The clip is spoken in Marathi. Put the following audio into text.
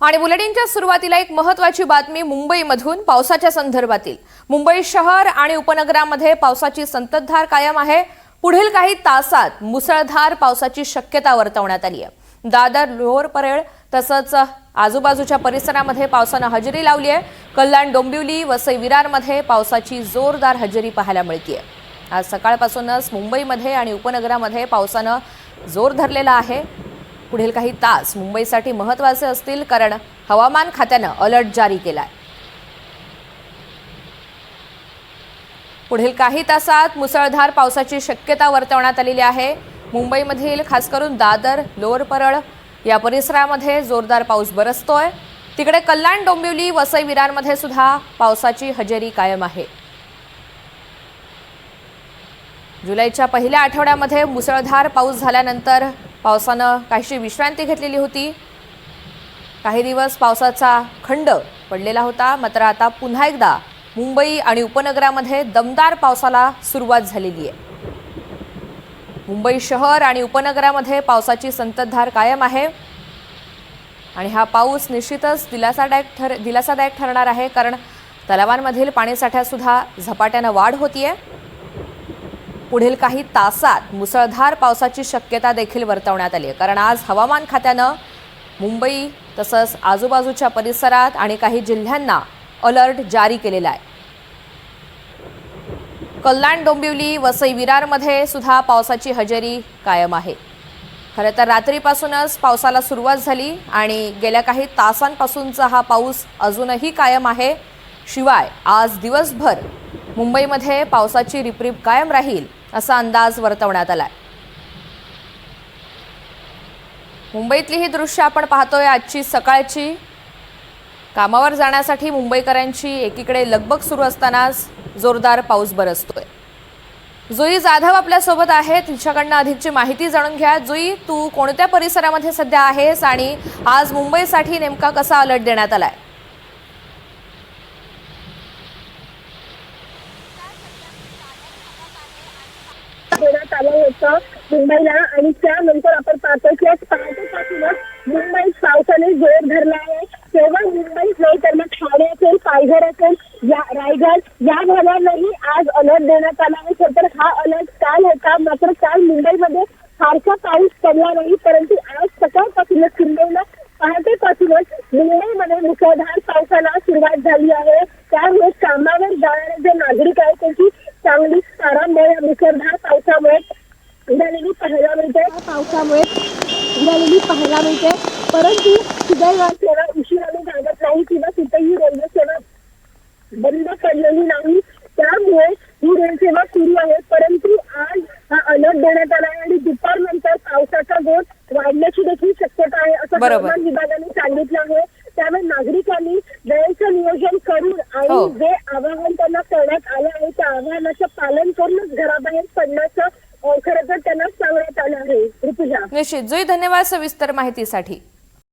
आणि बुलेटिनच्या सुरुवातीला एक महत्त्वाची बातमी मुंबईमधून पावसाच्या संदर्भातील। मुंबई शहर आणि उपनगरामध्ये पावसाची संततधार कायम आहे। पुढील काही तासात मुसळधार पावसाची शक्यता वर्तवण्यात आली आहे। दादर, लोअर परेल तसंच आजूबाजूच्या परिसरामध्ये पावसाने हजेरी लावली आहे। कल्याण, डोंबिवली, वसई विरारमध्ये पावसाची जोरदार हजेरी पाहायला मिळते। आज सकाळपासूनच मुंबईमध्ये आणि उपनगरामध्ये पावसाने जोर धरलेला आहे। पुढील काही तास मुंबईसाठी महत्त्वाचे असतील, कारण हवामान खात्याने अलर्ट जारी केलाय। पुढील काही तासात मुसळधार पावसाची शक्यता वर्तवण्यात आलेली आहे। मुंबईमधील खास करून दादर, लोअर परळ या परिसरामध्ये जोरदार पाऊस बरसतोय। तिकडे कल्याण, डोंबिवली, वसई विरारमध्ये सुद्धा पावसाची हजेरी कायम आहे। जुलैच्या पहिल्या आठवड्यामध्ये मुसळधार पाऊस झाल्यानंतर पावसानं काहीशी विश्रांती घेतलेली होती। काही दिवस पावसाचा खंड पडलेला होता, मात्र आता पुन्हा एकदा मुंबई आणि उपनगरामध्ये दमदार पावसाला सुरुवात झालेली आहे। मुंबई शहर आणि उपनगरामध्ये पावसाची संततधार कायम आहे आणि हा पाऊस निश्चितच दिलासादायक ठरणार आहे, कारण तलावांमधील पाणीसाठ्यात सुद्धा झपाट्याने वाढ होतीये। पुढील काही तासात मुसळधार पावसाची शक्यता देखील वर्तवण्यात आली आहे, कारण आज हवामान खात्याने मुंबई तसंच आजूबाजूच्या परिसरात आणि काही जिल्ह्यांना अलर्ट जारी केलेला आहे। कल्याण, डोंबिवली, वसई विरारमध्ये सुद्धा पावसाची हजेरी कायम आहे। खरं तर रात्रीपासूनच पावसाला सुरुवात झाली आणि गेल्या काही तासांपासूनचा हा पाऊस अजूनही कायम आहे। शिवाय आज दिवसभर मुंबईमध्ये पावसाची रिपरिप कायम राहील असा अंदाज वर्तवण्यात आलाय। मुंबईतली ही दृश्य आपण पाहतोय आजची सकाळची। कामावर जाण्यासाठी मुंबईकरांची एकीकडे लगबग सुरू असतानाच जोरदार पाऊस बरसतोय। जुई जाधव आपल्या सोबत आहे, तिच्याकडनं अधिकची माहिती जाणून घ्या। जुई, तू कोणत्या परिसरामध्ये सध्या आहेस आणि आज मुंबईसाठी नेमका कसा अलर्ट देण्यात आलाय? मुंबईला आणि त्यानंतर आपण पाहतो की आज पहाटेपासूनच मुंबईत पावसाने जोर धरला आहे। तेव्हा मुंबईत नाही तर मग ठाणे असेल, पालघर असेल, रायगड या भागांनाही आज अलर्ट देण्यात आला आहे। तर हा अलर्ट काल होता, मात्र काल मुंबईमध्ये फारसा पाऊस पडला नाही, परंतु आज सकाळपासूनच किंबहुना पहाटेपासूनच मुंबईमध्ये मुसळधार पावसाला सुरुवात झाली आहे। त्यामुळे कामावर जाणारे जे नागरिक आहेत त्यांची चांगली तारांबळ या मुसळधार पावसामुळे उडालेली पाहायला मिळते। परंतु सुदैवाने सेवा उशिराने लागत नाही किंवा कुठेही रेल्वे सेवा बंद पडलेली नाही, त्यामुळे ही रेल्वेसेवा सुरू आहे। परंतु आज हा अलर्ट देण्यात आला आहे आणि दुपारनंतर पावसाचा जोर वाढण्याची देखील शक्यता आहे, असं हवामान विभागाने सांगितलं आहे। त्यामुळे नागरिकांनी वेळेचं नियोजन करून आणि जे आवाहन त्यांना करण्यात आलं आहे त्या आवाहनाचं पालन करूनच घराबाहेर पडण्याचं खरं तर त्यांना सांगण्यात आलं आहे। ऋतुजा, निश्चित जुई, धन्यवाद सविस्तर माहितीसाठी।